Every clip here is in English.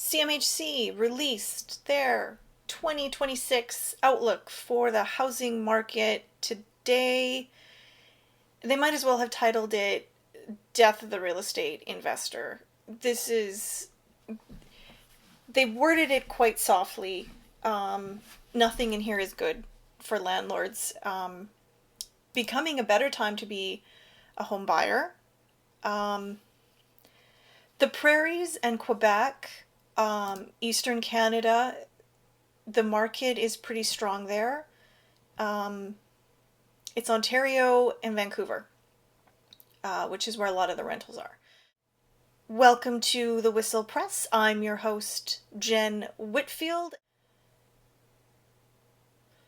CMHC released their 2026 outlook for the housing market today. They might as well have titled it Death of the Real Estate Investor. They worded it quite softly. Nothing in here is good for landlords. Becoming a better time to be a home buyer. The prairies and Quebec, Eastern Canada, the market is pretty strong there. It's Ontario and Vancouver, which is where a lot of the rentals are. Welcome to the Whistle Press. I'm your host, Jen Whitfield.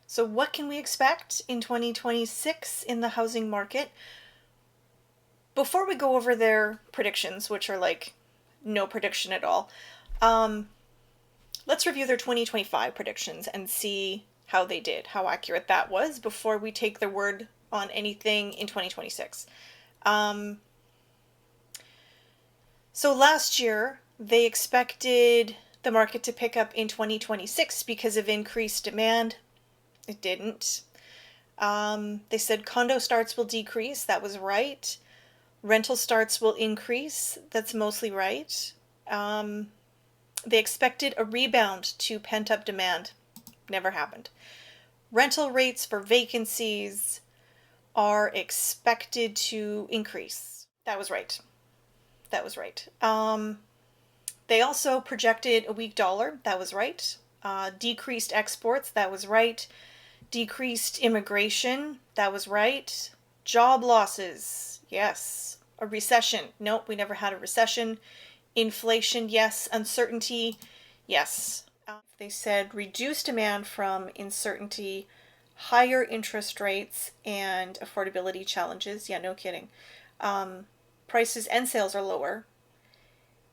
So what can we expect in 2026 in the housing market? Before we go over their predictions, which are like no prediction at all, let's review their 2025 predictions and see how they did, how accurate that was before we take their word on anything in 2026. So last year, they expected the market to pick up in 2026 because of increased demand. It didn't. They said condo starts will decrease. That was right. Rental starts will increase. That's mostly right. They expected a rebound to pent-up demand. Never happened. Rental rates for vacancies are expected to increase. That was right. That was right. They also projected a weak dollar. That was right. Decreased exports. That was right. Decreased immigration. That was right. Job losses. Yes. A recession. Nope, we never had a recession. Inflation. Yes. Uncertainty. Yes. They said reduced demand from uncertainty, higher interest rates, and affordability challenges. Yeah, no kidding. Prices and sales are lower.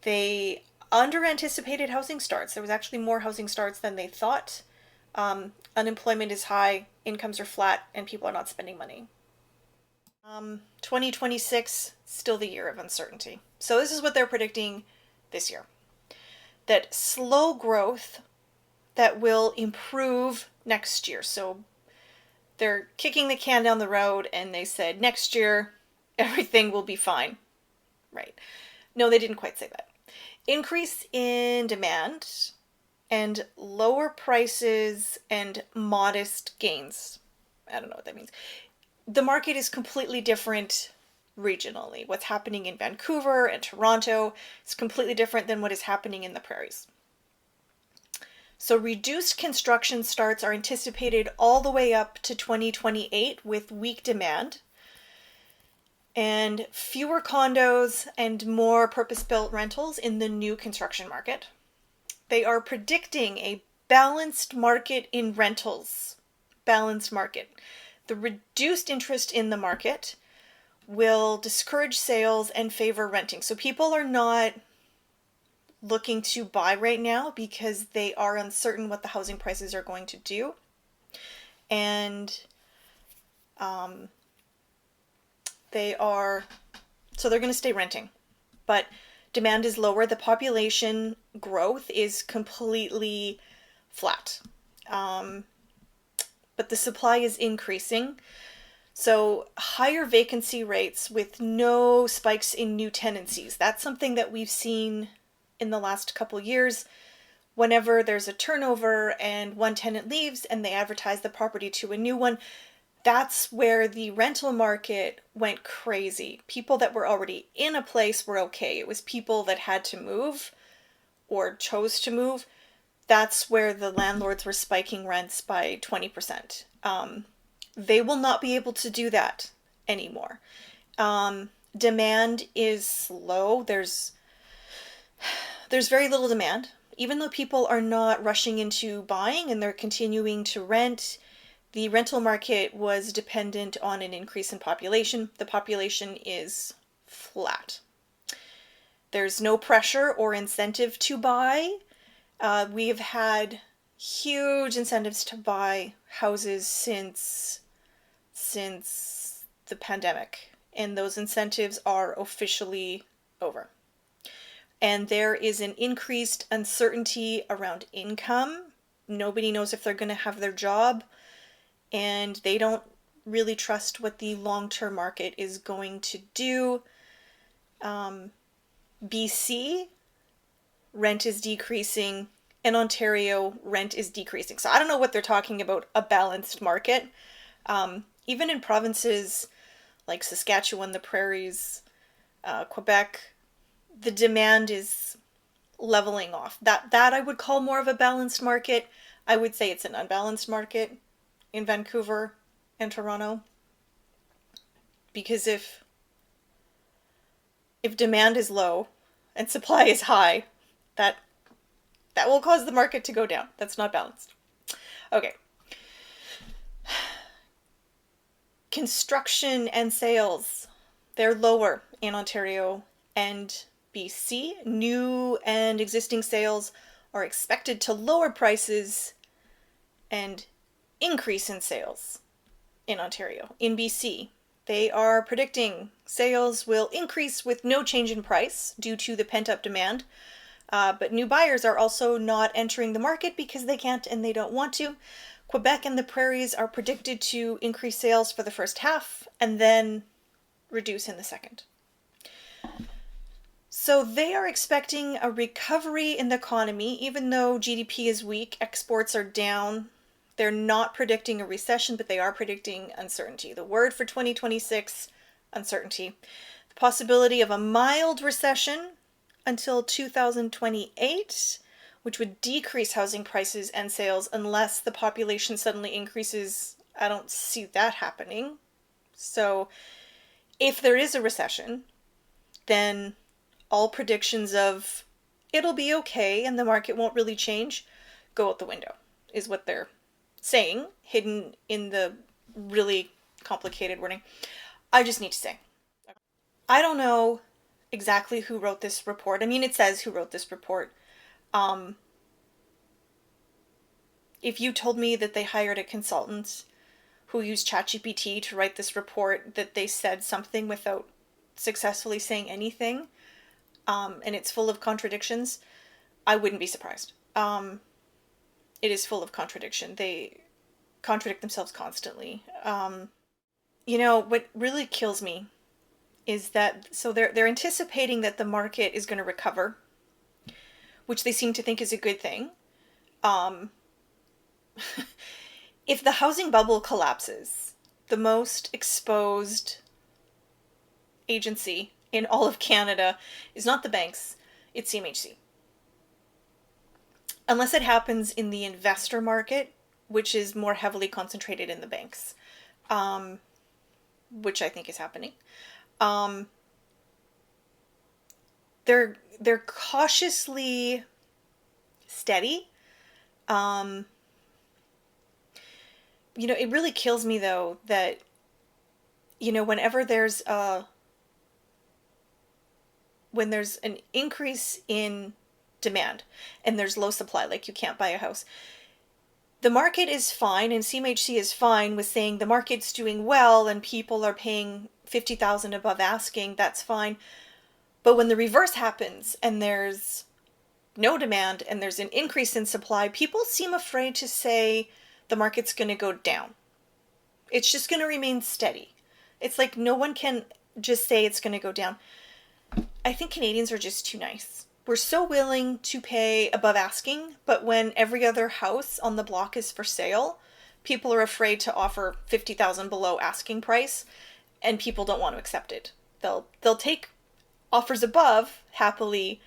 They under-anticipated housing starts. There was actually more housing starts than they thought. Unemployment is high, incomes are flat, and people are not spending money. 2026, still the year of uncertainty. So this is what they're predicting this year. That slow growth that will improve next year. So they're kicking the can down the road and they said next year everything will be fine. Right. No, they didn't quite say that. Increase in demand and lower prices and modest gains. I don't know what that means. The market is completely different regionally. What's happening in Vancouver and Toronto is completely different than what is happening in the prairies. So reduced construction starts are anticipated all the way up to 2028 with weak demand, and fewer condos and more purpose-built rentals in the new construction market. They are predicting a balanced market in rentals. Balanced market. The reduced interest in the market will discourage sales and favor renting. So people are not looking to buy right now because they are uncertain what the housing prices are going to do. And they're going to stay renting. But demand is lower. The population growth is completely flat. But the supply is increasing. So higher vacancy rates with no spikes in new tenancies. That's something that we've seen in the last couple years. Whenever there's a turnover and one tenant leaves and they advertise the property to a new one, that's where the rental market went crazy. People that were already in a place were okay. It was people that had to move or chose to move. That's where the landlords were spiking rents by 20%. They will not be able to do that anymore. Demand is slow. There's very little demand. Even though people are not rushing into buying and they're continuing to rent, the rental market was dependent on an increase in population. The population is flat. There's no pressure or incentive to buy. We've had huge incentives to buy houses since the pandemic, and those incentives are officially over. and there is an increased uncertainty around income. Nobody knows if they're going to have their job, and they don't really trust what the long-term market is going to do. BC, rent is decreasing, and Ontario, rent is decreasing. So I don't know what they're talking about, a balanced market. Even in provinces like Saskatchewan, the Prairies, Quebec, the demand is leveling off. That I would call more of a balanced market. I would say it's an unbalanced market in Vancouver and Toronto. Because if demand is low and supply is high, that will cause the market to go down. That's not balanced. Okay. Construction and sales, they're lower in Ontario and BC. New and existing sales are expected to lower prices and increase in sales in Ontario. In BC, they are predicting sales will increase with no change in price due to the pent-up demand. But new buyers are also not entering the market because they can't and they don't want to. Quebec and the Prairies are predicted to increase sales for the first half and then reduce in the second. So they are expecting a recovery in the economy. Even though GDP is weak, exports are down. They're not predicting a recession, but they are predicting uncertainty. The word for 2026, uncertainty. The possibility of a mild recession until 2028, which would decrease housing prices and sales unless the population suddenly increases. I don't see that happening. So if there is a recession, then all predictions of it'll be okay and the market won't really change go out the window, is what they're saying, hidden in the really complicated wording. I just need to say, I don't know exactly who wrote this report. I mean, it says who wrote this report. If you told me that they hired a consultant who used ChatGPT to write this report, that they said something without successfully saying anything, and it's full of contradictions, I wouldn't be surprised. It is full of contradiction. They contradict themselves constantly. What really kills me is that, so they're anticipating that the market is going to recover, which they seem to think is a good thing. If the housing bubble collapses, the most exposed agency in all of Canada is not the banks, it's CMHC. Unless it happens in the investor market, which is more heavily concentrated in the banks, which I think is happening. They're cautiously steady. It really kills me though that whenever there's an increase in demand and there's low supply, like you can't buy a house, the market is fine, and CMHC is fine with saying the market's doing well and people are paying $50,000 above asking. That's fine. But when the reverse happens and there's no demand and there's an increase in supply, people seem afraid to say the market's going to go down. It's just going to remain steady. It's like no one can just say it's going to go down. I think Canadians are just too nice. We're so willing to pay above asking, but when every other house on the block is for sale, people are afraid to offer $50,000 below asking price, and people don't want to accept it. They'll take offers above happily,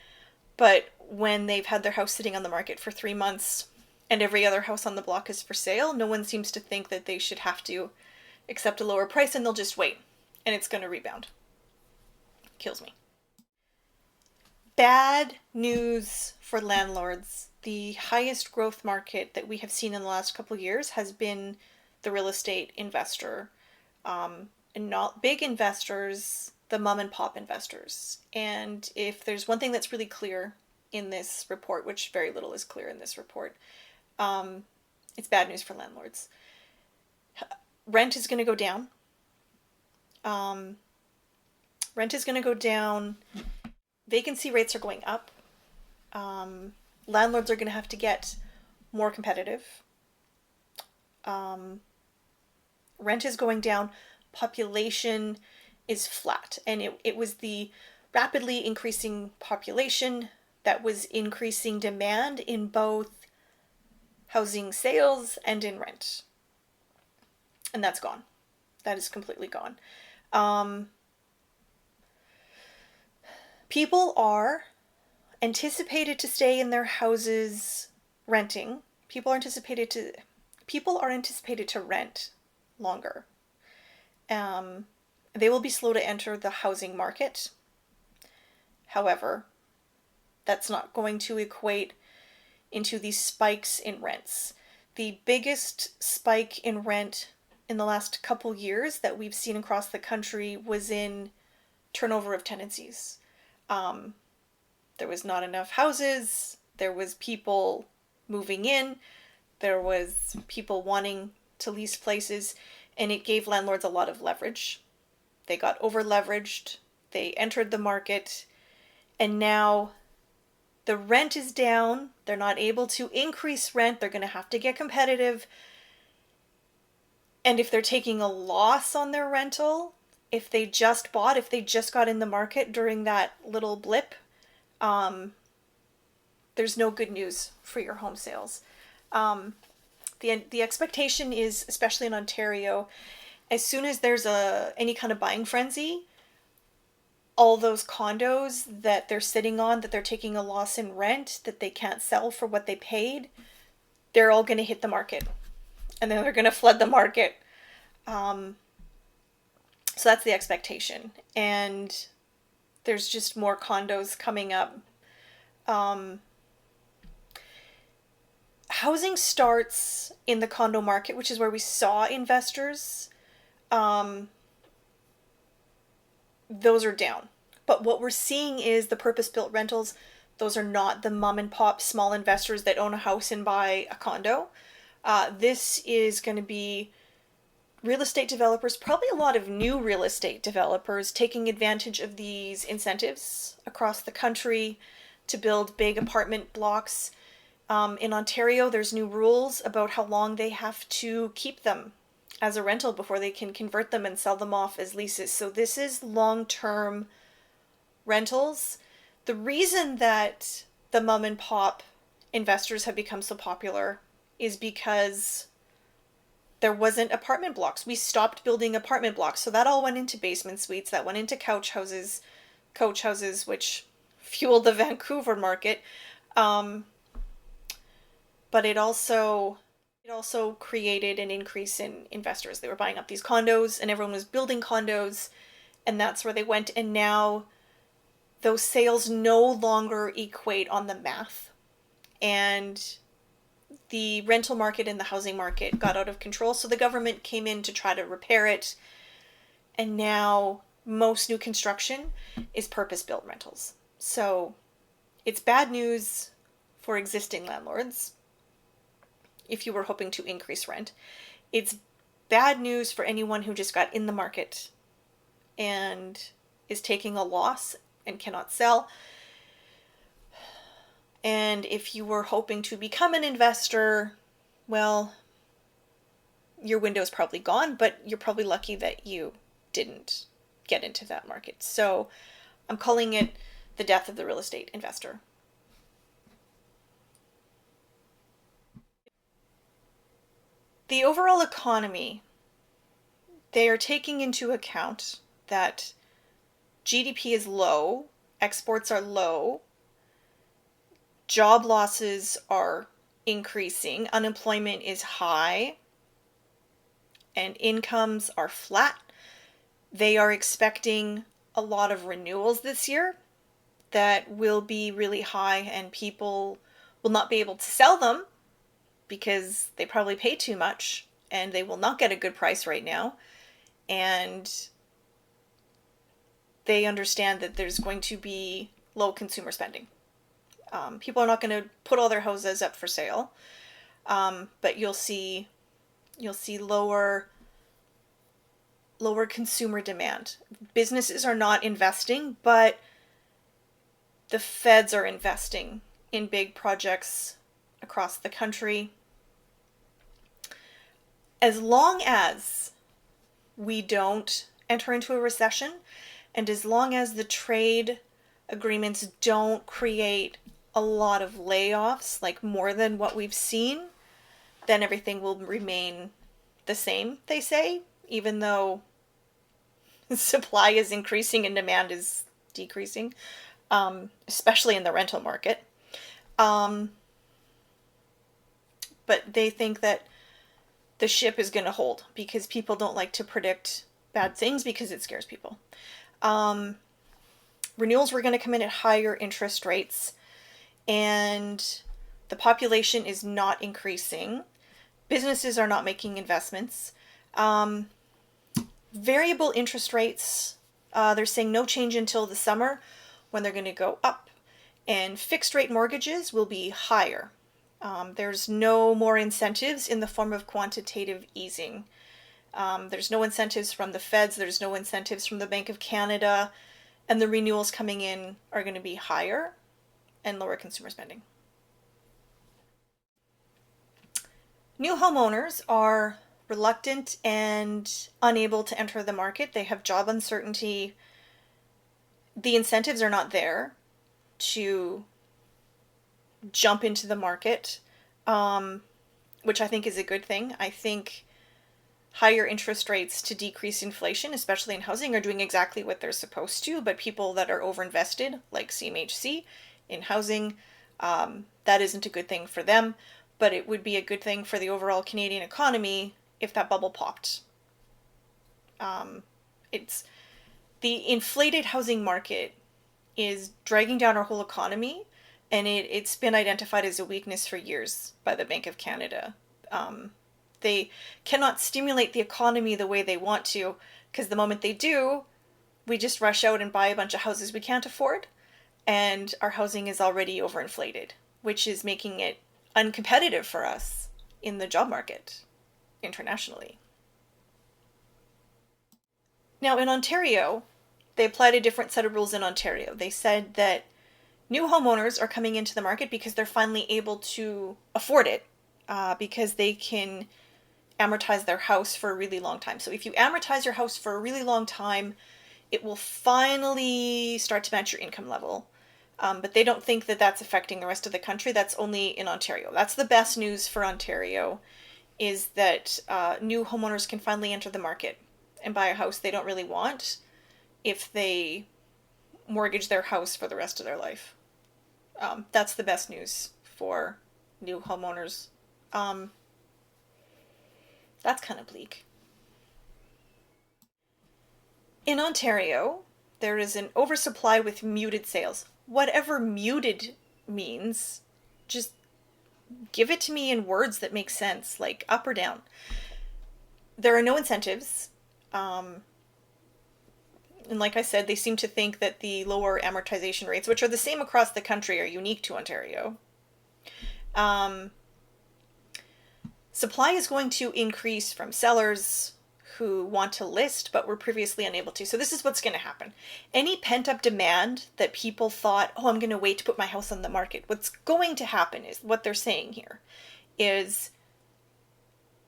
but when they've had their house sitting on the market for 3 months and every other house on the block is for sale, no one seems to think that they should have to accept a lower price, and they'll just wait, and it's going to rebound. Kills me. Bad news for landlords. The highest growth market that we have seen in the last couple of years has been the real estate investor, and not big investors, the mom and pop investors. And if there's one thing that's really clear in this report, which very little is clear in this report, it's bad news for landlords. Rent is going to go down. Rent is going to go down. vacancy rates are going up. Landlords are going to have to get more competitive. Rent is going down. Population is flat. And it was the rapidly increasing population that was increasing demand in both housing sales and in rent. And that's gone. That is completely gone. People are anticipated to stay in their houses renting. People are anticipated to rent longer. They will be slow to enter the housing market. However, that's not going to equate into these spikes in rents. The biggest spike in rent in the last couple years that we've seen across the country was in turnover of tenancies. There was not enough houses. There was people moving in. There was people wanting to lease places, and it gave landlords a lot of leverage. They got over leveraged. They entered the market, and now the rent is down. They're not able to increase rent. They're going to have to get competitive. And if they're taking a loss on their rental, if they just got in the market during that little blip, there's no good news for your home sales. The expectation is, especially in Ontario, as soon as there's any kind of buying frenzy, all those condos that they're sitting on, that they're taking a loss in rent, that they can't sell for what they paid, they're all going to hit the market. And then they're going to flood the market. So that's the expectation. And there's just more condos coming up. Housing starts in the condo market, which is where we saw investors. Those are down. But what we're seeing is the purpose-built rentals. Those are not the mom and pop small investors that own a house and buy a condo. This is going to be real estate developers, probably a lot of new real estate developers taking advantage of these incentives across the country to build big apartment blocks. In Ontario, there's new rules about how long they have to keep them as a rental before they can convert them and sell them off as leases. So this is long-term rentals. The reason that the mom and pop investors have become so popular is because there wasn't apartment blocks. We stopped building apartment blocks. So that all went into basement suites, that went into coach houses, which fueled the Vancouver market. But it also created an increase in investors. They were buying up these condos and everyone was building condos, and that's where they went. And now those sales no longer equate on the math. And the rental market and the housing market got out of control. So the government came in to try to repair it. And now most new construction is purpose-built rentals. So it's bad news for existing landlords if you were hoping to increase rent. It's bad news for anyone who just got in the market and is taking a loss and cannot sell. And if you were hoping to become an investor, well, your window's probably gone, but you're probably lucky that you didn't get into that market. So I'm calling it the death of the real estate investor. The overall economy, they are taking into account that GDP is low, exports are low, job losses are increasing, unemployment is high, and incomes are flat. They are expecting a lot of renewals this year that will be really high, and people will not be able to sell them because they probably pay too much and they will not get a good price right now. And they understand that there's going to be low consumer spending. People are not going to put all their houses up for sale, but you'll see lower consumer demand. Businesses are not investing, but The feds are investing in big projects across the country. As long as we don't enter into a recession, and as long as the trade agreements don't create a lot of layoffs, like more than what we've seen, then everything will remain the same, they say, even though supply is increasing and demand is decreasing, especially in the rental market. But they think that the ship is going to hold because people don't like to predict bad things because it scares people. Renewals were going to come in at higher interest rates, and the population is not increasing. Businesses are not making investments. Variable interest rates, they're saying no change until the summer when they're going to go up. And fixed rate mortgages will be higher. There's no more incentives in the form of quantitative easing. There's no incentives from the feds. There's no incentives from the Bank of Canada. And the renewals coming in are going to be higher and lower consumer spending. New homeowners are reluctant and unable to enter the market. They have job uncertainty. The incentives are not there to jump into the market, which I think is a good thing. I think higher interest rates to decrease inflation, especially in housing, are doing exactly what they're supposed to, but people that are overinvested, like CMHC, in housing, that isn't a good thing for them, but it would be a good thing for the overall Canadian economy if that bubble popped. It's the inflated housing market is dragging down our whole economy, and it's been identified as a weakness for years by the Bank of Canada. They cannot stimulate the economy the way they want to, because the moment they do, we just rush out and buy a bunch of houses we can't afford, and our housing is already overinflated, which is making it uncompetitive for us in the job market internationally. Now in Ontario, they applied a different set of rules in Ontario. They said that new homeowners are coming into the market because they're finally able to afford it, because they can amortize their house for a really long time. So if you amortize your house for a really long time, it will finally start to match your income level. But they don't think that that's affecting the rest of the country. That's only in Ontario. That's the best news for Ontario, is that new homeowners can finally enter the market and buy a house they don't really want if they mortgage their house for the rest of their life. That's the best news for new homeowners. That's kind of bleak. In Ontario, there is an oversupply with muted sales. Whatever muted means, just give it to me in words that make sense, like up or down. There are no incentives. And like I said, they seem to think that the lower amortization rates, which are the same across the country, are unique to Ontario. Supply is going to increase from sellers who want to list but were previously unable to. So this is what's going to happen. Any pent-up demand that people thought, oh, I'm going to wait to put my house on the market. What's going to happen is, what they're saying here is,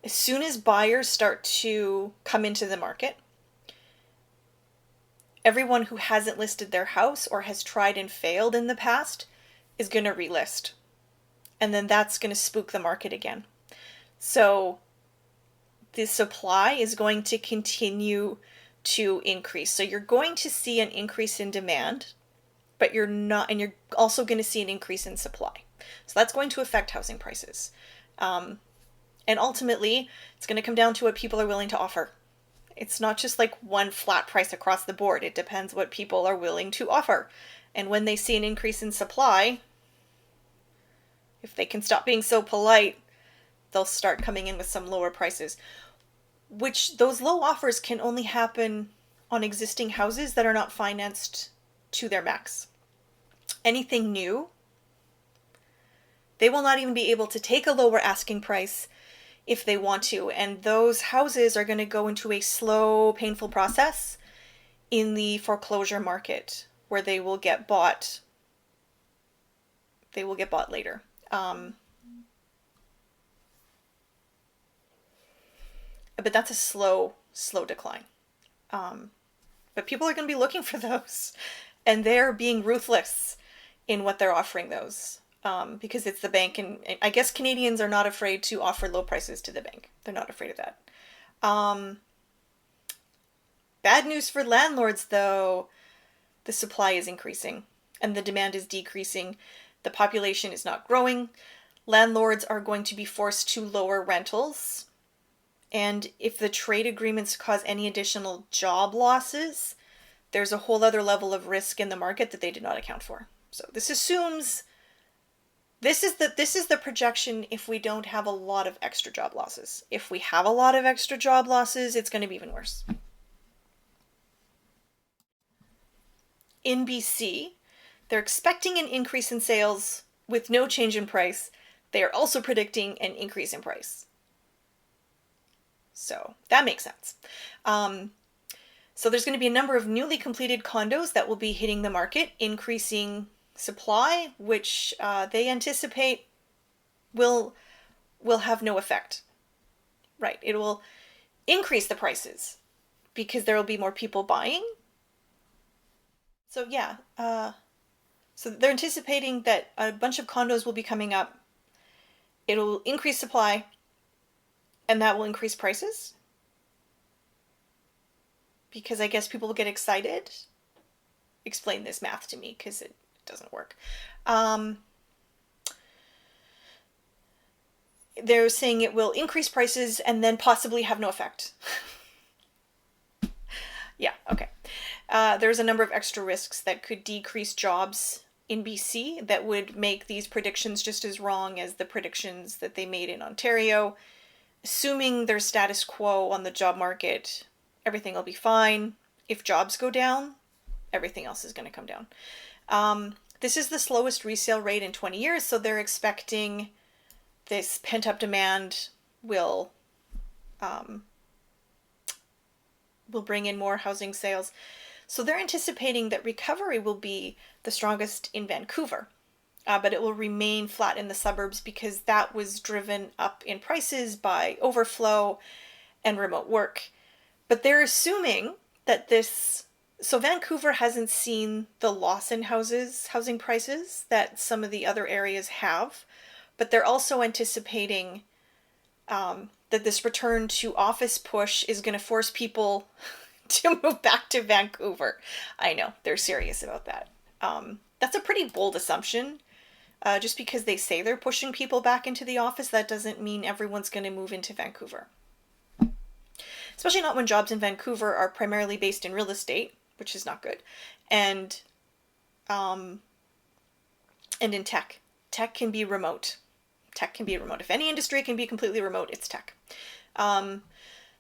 as soon as buyers start to come into the market, everyone who hasn't listed their house or has tried and failed in the past is going to relist. And then that's going to spook the market again. So the supply is going to continue to increase. So you're going to see an increase in demand, but you're also going to see an increase in supply. So that's going to affect housing prices. And ultimately, it's going to come down to what people are willing to offer. It's not just like one flat price across the board. It depends what people are willing to offer. And when they see an increase in supply, if they can stop being so polite, they'll start coming in with some lower prices, which those low offers can only happen on existing houses that are not financed to their max. Anything new, they will not even be able to take a lower asking price if they want to. And those houses are going to go into a slow, painful process in the foreclosure market, where they will get bought They will get bought later. But that's a slow decline. But people are going to be looking for those, and they're being ruthless in what they're offering those, because it's the bank, and I guess Canadians are not afraid to offer low prices to the bank. They're not afraid of that. Bad news for landlords, though. The supply is increasing and the demand is decreasing. The population is not growing. Landlords are going to be forced to lower rentals. And if the trade agreements cause any additional job losses, there's a whole other level of risk in the market that they did not account for. So this assumes this is the projection if we don't have a lot of extra job losses. If we have a lot of extra job losses, it's going to be even worse. In BC, they're expecting an increase in sales with no change in price. They are also predicting an increase in price. So that makes sense. So there's going to be a number of newly completed condos that will be hitting the market, increasing supply, which they anticipate will have no effect. Right. It will increase the prices because there will be more people buying. So yeah, so they're anticipating that a bunch of condos will be coming up. It'll increase supply, and that will increase prices. Because I guess people will get excited. Explain this math to me, because it doesn't work. They're saying it will increase prices and then possibly have no effect. Yeah, okay. There's a number of extra risks that could decrease jobs in BC that would make these predictions just as wrong as the predictions that they made in Ontario. Assuming there's status quo on the job market, everything will be fine. If jobs go down, everything else is going to come down. This is the slowest resale rate in 20 years, so they're expecting this pent-up demand will bring in more housing sales. So they're anticipating that recovery will be the strongest in Vancouver, but it will remain flat in the suburbs because that was driven up in prices by overflow and remote work. But they're assuming that so Vancouver hasn't seen the loss in housing prices that some of the other areas have, but they're also anticipating that this return to office push is going to force people to move back to Vancouver. I know, they're serious about that. That's a pretty bold assumption. Just because they say they're pushing people back into the office, that doesn't mean everyone's going to move into Vancouver. Especially not when jobs in Vancouver are primarily based in real estate, which is not good, and in tech. Tech can be remote. If any industry can be completely remote, it's tech.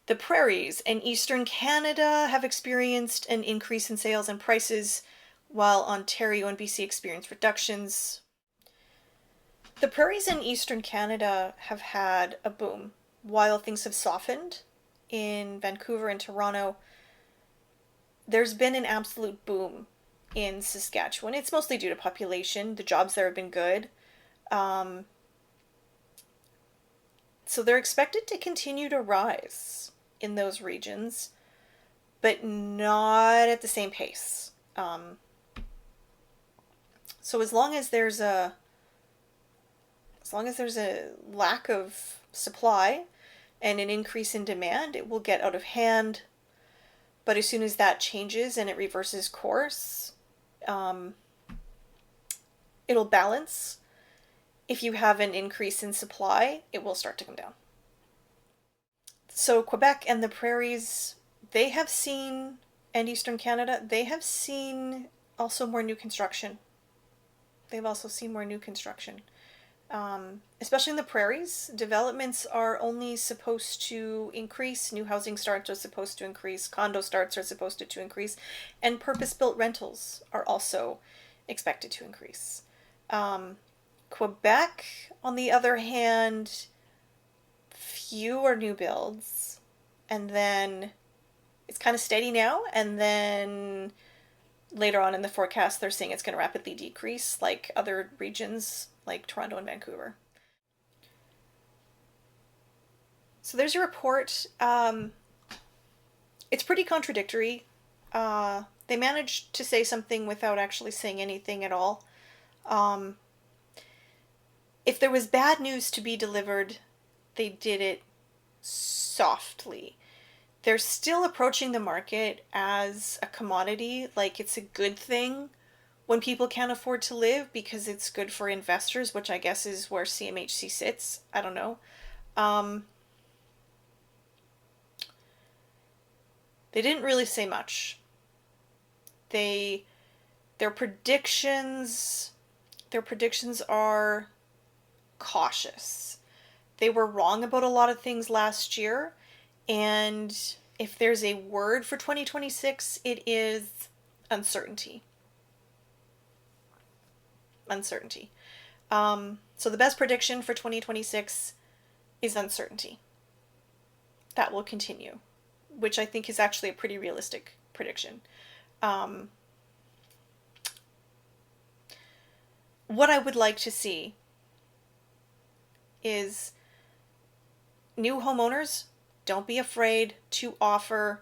The prairies and eastern Canada have experienced an increase in sales and prices, while Ontario and BC experienced reductions. The prairies in eastern Canada have had a boom, while things have softened in Vancouver and Toronto. There's been an absolute boom in Saskatchewan. It's mostly due to population. The jobs there have been good. So they're expected to continue to rise in those regions, but not at the same pace. So as long as there's a lack of supply and an increase in demand, it will get out of hand. But as soon as that changes and it reverses course, it'll balance. If you have an increase in supply, it will start to come down. So Quebec and the prairies, they have seen, and Eastern Canada, they have seen also more new construction. They've also seen more new construction. Especially in the prairies, developments are only supposed to increase, new housing starts are supposed to increase, condo starts are supposed to increase, and purpose-built rentals are also expected to increase. Quebec, on the other hand, fewer new builds, and then it's kind of steady now, and then later on in the forecast, they're saying it's going to rapidly decrease, like other regions like Toronto and Vancouver. So there's your report. It's pretty contradictory. They managed to say something without actually saying anything at all. Um, if there was bad news to be delivered, they did it softly. They're still approaching the market as a commodity, like it's a good thing when people can't afford to live because it's good for investors, which I guess is where CMHC sits. I don't know. Um, they didn't really say much. They their predictions their predictions are cautious. They were wrong about a lot of things last year, and if there's a word for 2026, it is uncertainty. Uncertainty. So the best prediction for 2026 is uncertainty. That will continue, which I think is actually a pretty realistic prediction. Um, what I would like to see is new homeowners, don't be afraid to offer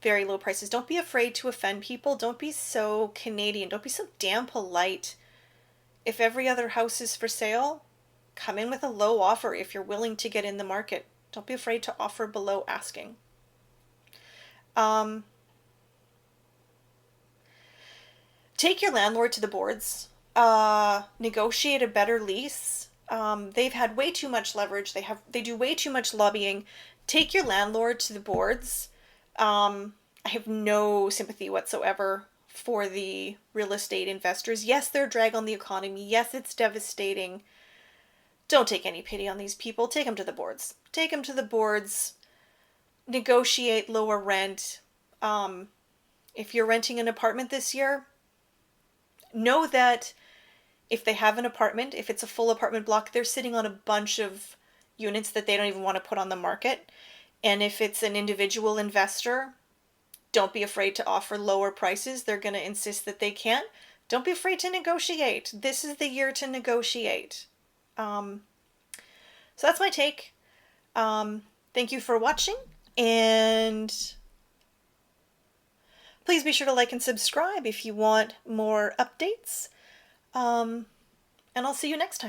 very low prices. Don't be afraid to offend people. Don't be so Canadian. Don't be so damn polite. If every other house is for sale, come in with a low offer if you're willing to get in the market. Don't be afraid to offer below asking. Take your landlord to the boards. Negotiate a better lease. They've had way too much leverage. They do way too much lobbying. Take your landlord to the boards. I have no sympathy whatsoever for the real estate investors. Yes, they're a drag on the economy. Yes, it's devastating. Don't take any pity on these people. Take them to the boards. Take them to the boards. Negotiate lower rent. If you're renting an apartment this year, know that if they have an apartment, if it's a full apartment block, they're sitting on a bunch of units that they don't even want to put on the market. And if it's an individual investor, don't be afraid to offer lower prices. They're going to insist that they can't. Don't be afraid to negotiate. This is the year to negotiate. So that's my take. Thank you for watching, and please be sure to like and subscribe if you want more updates. And I'll see you next time.